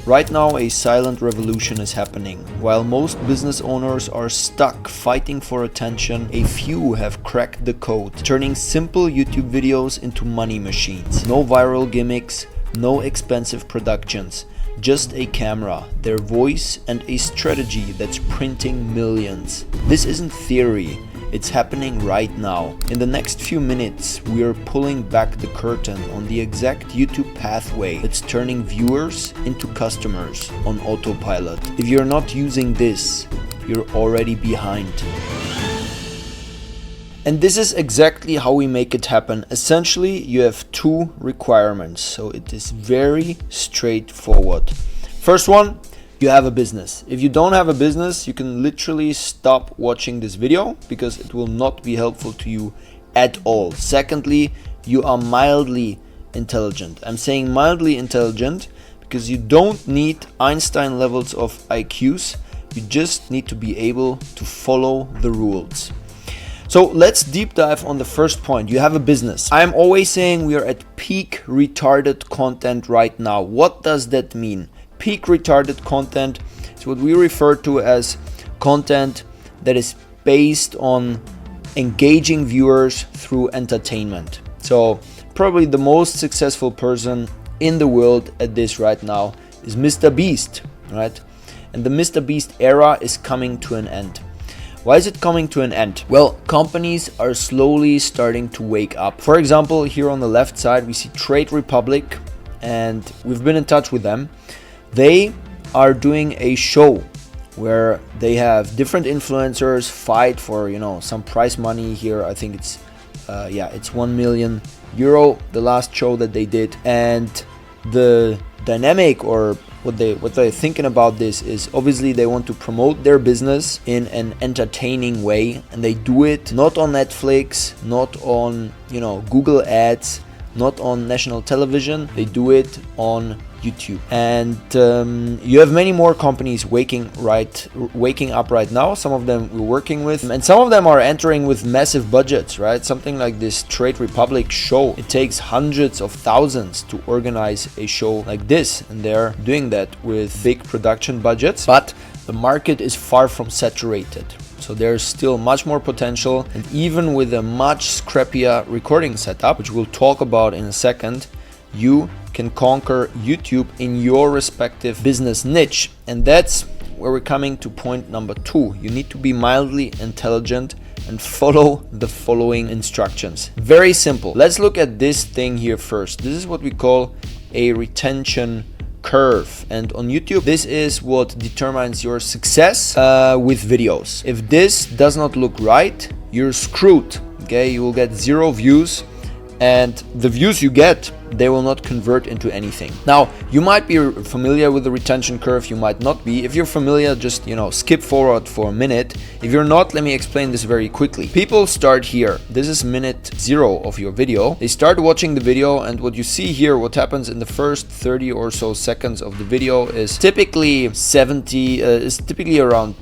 Right now, a silent revolution is happening. While most business owners are stuck fighting for attention, a few have cracked the code, turning simple YouTube videos into money machines. No viral gimmicks, no expensive productions, just a camera, their voice, and a strategy that's printing millions. This isn't theory. It's happening right now. In the next few minutes, we are pulling back the curtain on the exact YouTube pathway that's turning viewers into customers on autopilot. If you're not using this, you're already behind. And this is exactly how we make it happen. Essentially, you have two requirements, so it is very straightforward. First one, you have a business. If you don't have a business, you can literally stop watching this video because it will not be helpful to you at all. Secondly, you are mildly intelligent. I'm saying mildly intelligent because you don't need Einstein levels of IQs. You just need to be able to follow the rules. So let's deep dive on the first point. You have a business. I'm always saying we are at peak retarded content right now. What does that mean? Peak retarded content is what we refer to as content that is based on engaging viewers through entertainment. So probably the most successful person in the world at this right now is Mr. Beast, right? And the Mr. Beast era is coming to an end. Why is it coming to an end? Well, companies are slowly starting to wake up. For example, here on the left side, we see Trade Republic, and we've been in touch with them. They are doing a show where they have different influencers fight for, some prize money here. I think it's 1 million euro, the last show that they did. And the dynamic, or what they're thinking about this, is obviously they want to promote their business in an entertaining way, and they do it not on Netflix, not on Google ads, not on national television. They do it on YouTube. And you have many more companies waking up right now. Some of them we're working with, and some of them are entering with massive budgets, right? Something like this Trade Republic show, it takes hundreds of thousands to organize a show like this, and they're doing that with big production budgets. But the market is far from saturated. So there's still much more potential, and even with a much scrappier recording setup, which we'll talk about in a second, you can conquer YouTube in your respective business niche. And that's where we're coming to point number 2. You need to be mildly intelligent and follow the following instructions. Very simple. Let's look at this thing here first. This is what we call a retention curve, and on YouTube this is what determines your success with videos. If this does not look right, you're screwed. Okay, you will get 0 views, and the views you get, they will not convert into anything. Now, you might be familiar with the retention curve, you might not be. If you're familiar, just skip forward for a minute. If you're not, let me explain this very quickly. People start here. This is minute 0 of your video. They start watching the video, and what you see here, what happens in the first 30 or so seconds of the video is typically around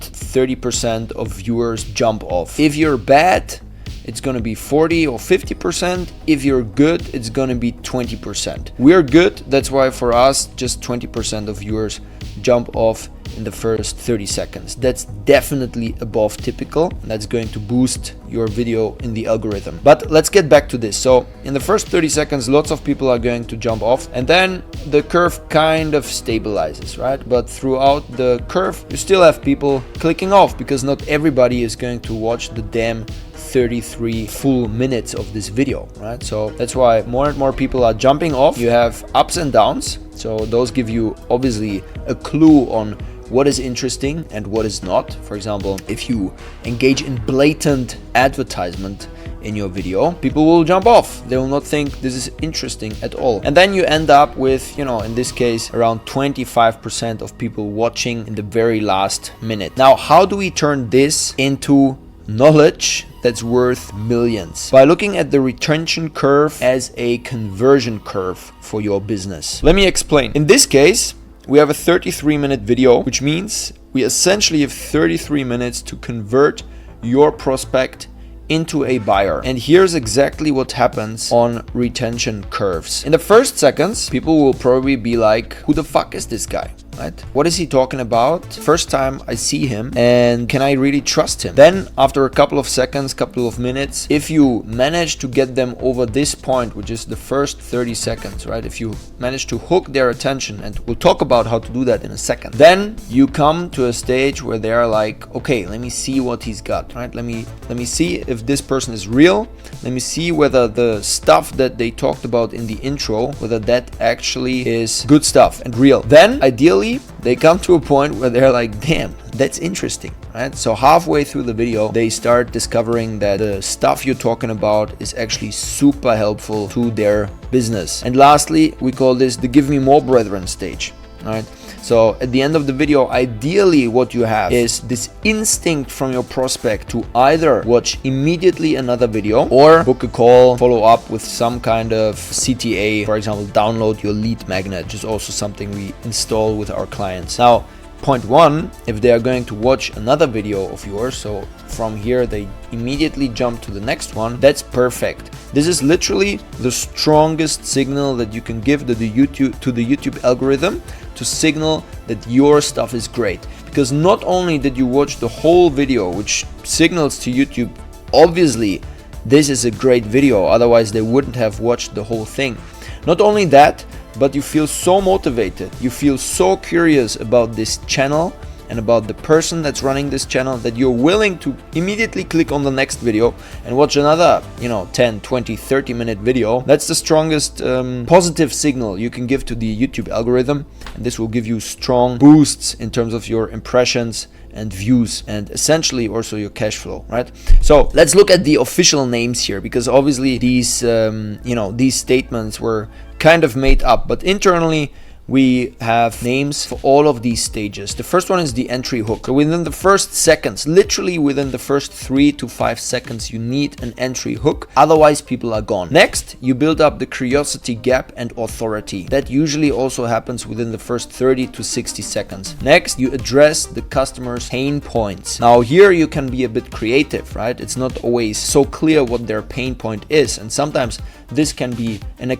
30% of viewers jump off. If you're bad, it's going to be 40 or 50%. If you're good, it's going to be 20%. We're good. That's why for us, just 20% of viewers jump off in the first 30 seconds. That's definitely above typical. That's going to boost your video in the algorithm. But let's get back to this. So in the first 30 seconds, lots of people are going to jump off, and then the curve kind of stabilizes, right? But throughout the curve, you still have people clicking off because not everybody is going to watch the damn 33 full minutes of this video, right? So that's why more and more people are jumping off. You have ups and downs. So those give you obviously a clue on what is interesting and what is not. For example, if you engage in blatant advertisement in your video, people will jump off. They will not think this is interesting at all. And then you end up with, in this case, around 25% of people watching in the very last minute. Now, how do we turn this into knowledge that's worth millions? By looking at the retention curve as a conversion curve for your business. Let me explain. In this case, we have a 33-minute video, which means we essentially have 33 minutes to convert your prospect into a buyer. And here's exactly what happens on retention curves. In the first seconds, people will probably be like, who the fuck is this guy? right? What is he talking about? First time I see him, and can I really trust him? Then after a couple of seconds, couple of minutes, if you manage to get them over this point, which is the first 30 seconds, right? If you manage to hook their attention, and we'll talk about how to do that in a second, then you come to a stage where they are like, okay, let me see what he's got, right? Let me see if this person is real. Let me see whether the stuff that they talked about in the intro, whether that actually is good stuff and real. Then ideally they come to a point where they're like, damn, that's interesting, right? So halfway through the video, they start discovering that the stuff you're talking about is actually super helpful to their business. And lastly, we call this the give me more brethren stage, right? So at the end of the video, ideally what you have is this instinct from your prospect to either watch immediately another video or book a call, follow up with some kind of CTA, for example, download your lead magnet, which is also something we install with our clients. Now, point one, if they are going to watch another video of yours, so from here they immediately jump to the next one, that's perfect. This is literally the strongest signal that you can give to the YouTube algorithm to signal that your stuff is great. Because not only did you watch the whole video, which signals to YouTube, obviously this is a great video, otherwise they wouldn't have watched the whole thing. Not only that, but you feel so motivated, you feel so curious about this channel and about the person that's running this channel that you're willing to immediately click on the next video and watch another, 10, 20, 30-minute video. That's the strongest positive signal you can give to the YouTube algorithm, and this will give you strong boosts in terms of your impressions and views, and essentially also your cash flow, right? So let's look at the official names here, because obviously these these statements were kind of made up, but internally we have names for all of these stages. The first one is the entry hook. So within the first seconds, literally within the first 3 to 5 seconds, you need an entry hook, otherwise people are gone. Next, you build up the curiosity gap and authority. That usually also happens within the first 30 to 60 seconds. Next, you address the customer's pain points. Now here you can be a bit creative, right? It's not always so clear what their pain point is, and sometimes this can be a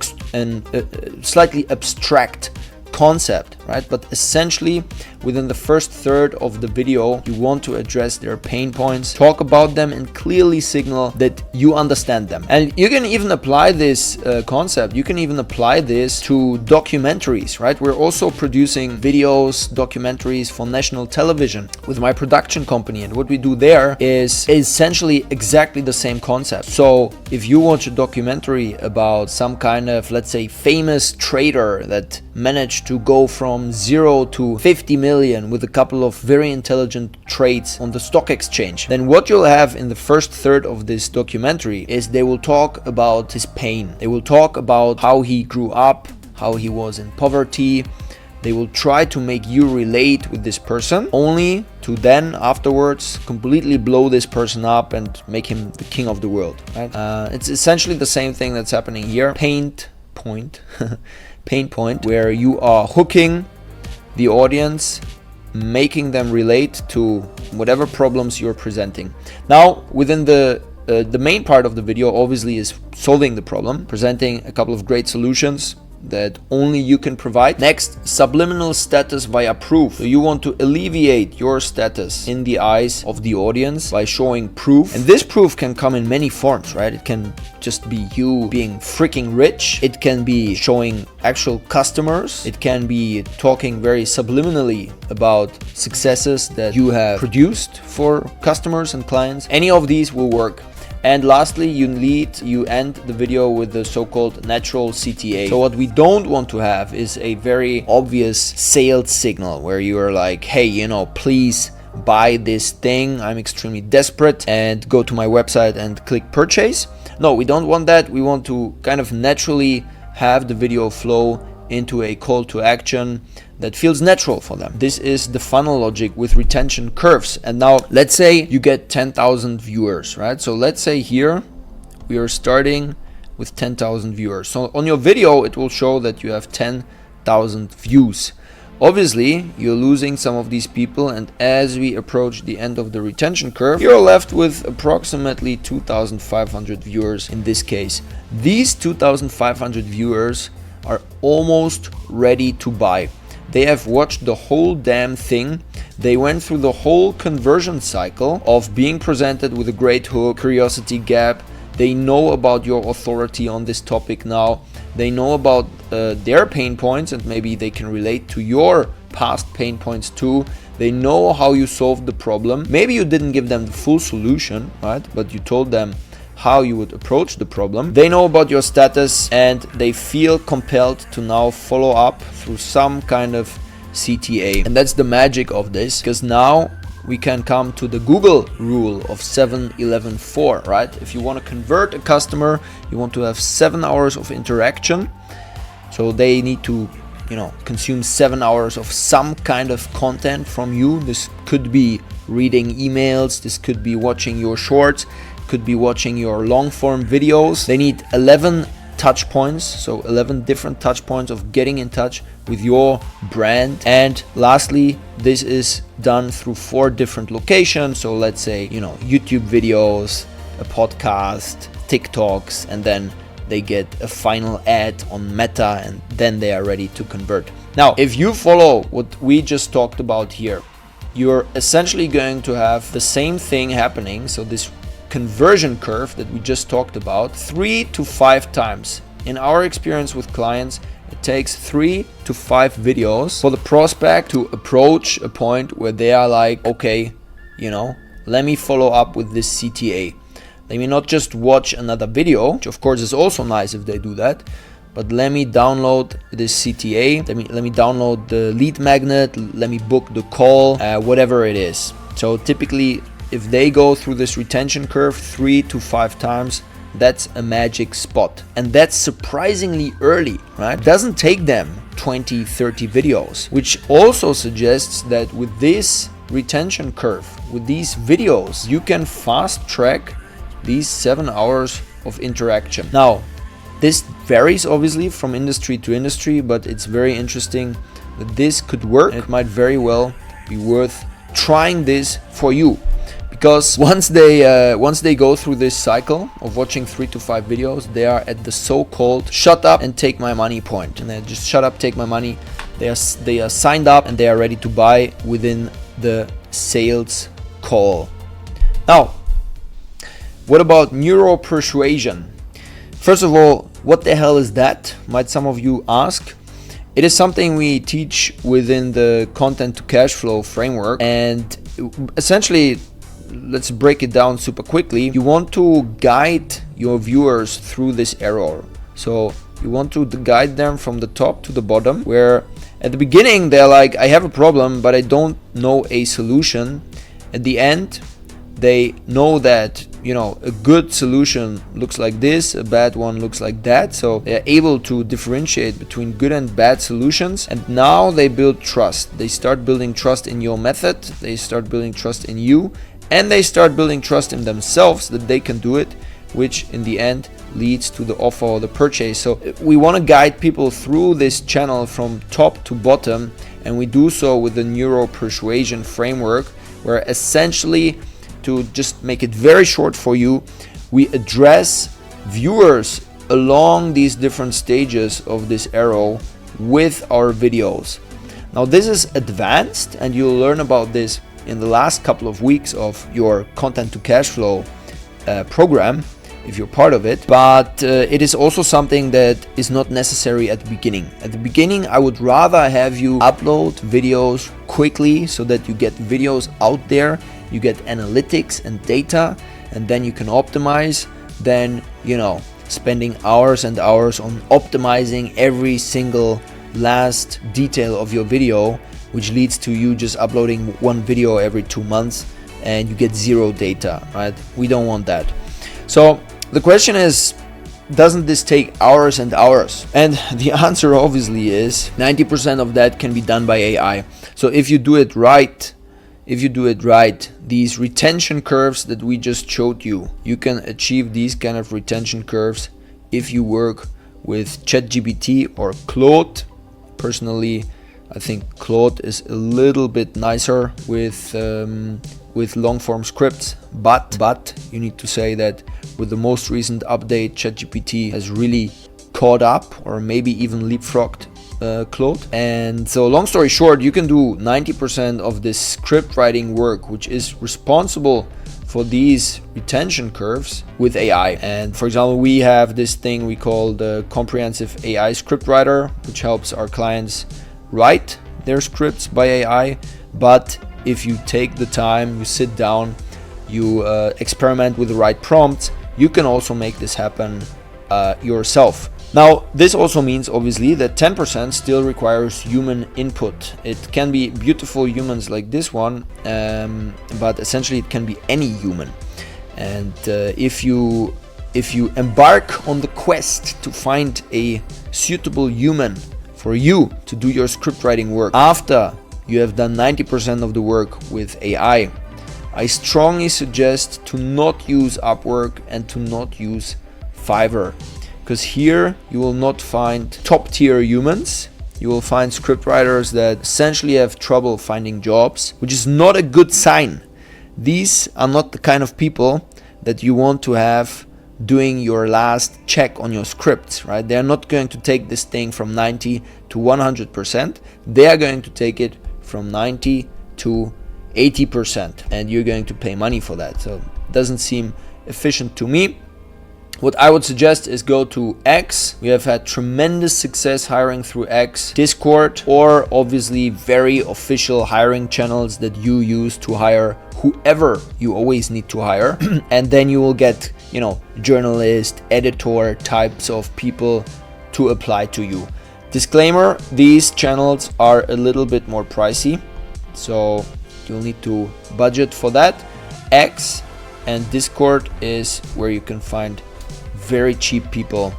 slightly abstract concept, right? But essentially within the first third of the video, you want to address their pain points, talk about them, and clearly signal that you understand them. And you can even apply this concept, you can even apply this to documentaries, right? We're also producing videos, documentaries for national television with my production company, and what we do there is essentially exactly the same concept. So if you watch a documentary about some kind of, let's say, famous trader that managed to go from 0 to 50 million with a couple of very intelligent trades on the stock exchange, then what you'll have in the first third of this documentary is they will talk about his pain. They will talk about how he grew up, how he was in poverty. They will try to make you relate with this person, only to then afterwards completely blow this person up and make him the king of the world, right? It's essentially the same thing that's happening here. Pain point, where you are hooking the audience, making them relate to whatever problems you're presenting. Now, within the main part of the video obviously is solving the problem, presenting a couple of great solutions that only you can provide. Next, subliminal status via proof. So you want to alleviate your status in the eyes of the audience by showing proof. And this proof can come in many forms, right? It can just be you being freaking rich. It can be showing actual customers. It can be talking very subliminally about successes that you have produced for customers and clients. Any of these will work. And lastly, you end the video with the so-called natural CTA. So what we don't want to have is a very obvious sales signal where you are like, hey, please buy this thing, I'm extremely desperate, and go to my website and click purchase. No, we don't want that. We want to kind of naturally have the video flow into a call to action that feels natural for them. This is the funnel logic with retention curves. And now let's say you get 10,000 viewers, right? So let's say here we are starting with 10,000 viewers. So on your video, it will show that you have 10,000 views. Obviously, you're losing some of these people, and as we approach the end of the retention curve, you're left with approximately 2,500 viewers in this case. These 2,500 viewers are almost ready to buy. They have watched the whole damn thing. They went through the whole conversion cycle of being presented with a great hook, curiosity gap. They know about your authority on this topic now. They know about their pain points, and maybe they can relate to your past pain points too. They know how you solved the problem. Maybe you didn't give them the full solution, right? But you told them how you would approach the problem. They know about your status, and they feel compelled to now follow up through some kind of CTA. And that's the magic of this, because now we can come to the Google rule of 7-11-4, right? If you want to convert a customer, you want to have 7 hours of interaction. So they need to, consume 7 hours of some kind of content from you. This could be reading emails, this could be watching your shorts, could be watching your long form videos. They need 11 touch points, so 11 different touch points of getting in touch with your brand. And lastly, this is done through 4 different locations. So let's say, YouTube videos, a podcast, TikToks, and then they get a final ad on Meta, and then they are ready to convert. Now, if you follow what we just talked about here, you're essentially going to have the same thing happening. So this conversion curve that we just talked about 3 to 5 times. In our experience with clients, it takes 3 to 5 videos for the prospect to approach a point where they are like, okay, let me follow up with this CTA. Let me not just watch another video, which of course is also nice if they do that, but let me download this CTA, let me download the lead magnet, let me book the call, whatever it is. So typically, if they go through this retention curve 3 to 5 times, that's a magic spot. And that's surprisingly early, right? It doesn't take them 20, 30 videos, which also suggests that with this retention curve, with these videos, you can fast track these 7 hours of interaction. Now, this varies obviously from industry to industry, but it's very interesting that this could work. It might very well be worth trying this for you. Because once they go through this cycle of watching 3 to 5 videos, they are at the so-called shut up and take my money point. And they just shut up, take my money. They are signed up and they are ready to buy within the sales call. Now, what about neuro persuasion? First of all, what the hell is that? Might some of you ask. It is something we teach within the content to cash flow framework, and essentially, let's break it down super quickly. You want to guide your viewers through this error. So you want to guide them from the top to the bottom, where at the beginning they're like, I have a problem, but I don't know a solution. At the end, they know that, a good solution looks like this, a bad one looks like that. So they're able to differentiate between good and bad solutions. And now they build trust. They start building trust in your method. They start building trust in you. And they start building trust in themselves that they can do it, which in the end leads to the offer or the purchase. So we want to guide people through this channel from top to bottom, and we do so with the neuro persuasion framework, where essentially, to just make it very short for you, we address viewers along these different stages of this arrow with our videos. Now this is advanced, and you'll learn about this in the last couple of weeks of your content to cash flow program, if you're part of it. But it is also something that is not necessary at the beginning. At the beginning, I would rather have you upload videos quickly so that you get videos out there, you get analytics and data, and then you can optimize, than spending hours and hours on optimizing every single last detail of your video, which leads to you just uploading one video every 2 months and you get 0 data, right? We don't want that. So the question is, doesn't this take hours and hours? And the answer obviously is 90% of that can be done by AI. So if you do it right, these retention curves that we just showed you, you can achieve these kind of retention curves if you work with ChatGPT or Claude. Personally, I think Claude is a little bit nicer with long form scripts, but you need to say that with the most recent update, ChatGPT has really caught up or maybe even leapfrogged Claude. And so long story short, you can do 90% of this script writing work, which is responsible for these retention curves, with AI. And for example, we have this thing we call the comprehensive AI script writer, which helps our clients write their scripts by AI. But if you take the time, you sit down, you experiment with the right prompts, you can also make this happen yourself. Now, this also means obviously that 10% still requires human input. It can be beautiful humans like this one, but essentially it can be any human. And if you embark on the quest to find a suitable human for you to do your script writing work after you have done 90% of the work with AI, I strongly suggest to not use Upwork and to not use Fiverr. Because here you will not find top tier humans. You will find scriptwriters that essentially have trouble finding jobs, which is not a good sign. These are not the kind of people that you want to have doing your last check on your scripts, right? They're not going to take this thing from 90 to 100%. They are going to take it from 90 to 80%, and you're going to pay money for that. So it doesn't seem efficient to me. What I would suggest is go to X. We have had tremendous success hiring through X, Discord, or obviously very official hiring channels that you use to hire whoever you always need to hire. And then you will get, journalist, editor types of people to apply to you. Disclaimer, these channels are a little bit more pricey, so you'll need to budget for that. X and Discord is where you can find very cheap people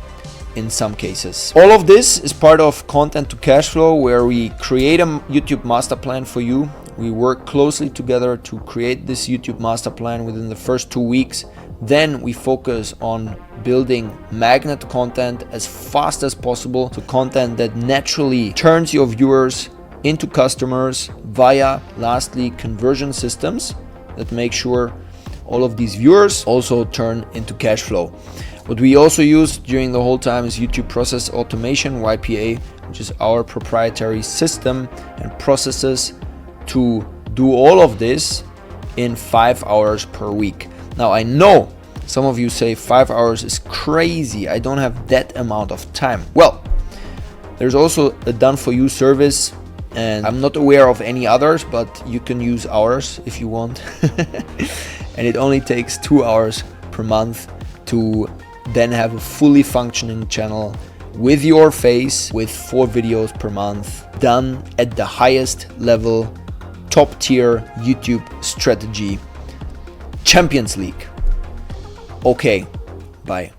in some cases. All of this is part of Content to Cashflow, where we create a YouTube master plan for you. We work closely together to create this YouTube master plan within the first 2 weeks. Then we focus on building magnet content as fast as possible, to content that naturally turns your viewers into customers via, lastly, conversion systems that make sure all of these viewers also turn into cash flow. What we also use during the whole time is YouTube Process Automation, YPA, which is our proprietary system and processes to do all of this in 5 hours per week. Now, I know some of you say 5 hours is crazy. I don't have that amount of time. Well, there's also a done for you service, and I'm not aware of any others, but you can use ours if you want. And it only takes 2 hours per month to then have a fully functioning channel with your face, with 4 videos per month, done at the highest level, top tier YouTube strategy, Champions League. Okay, bye.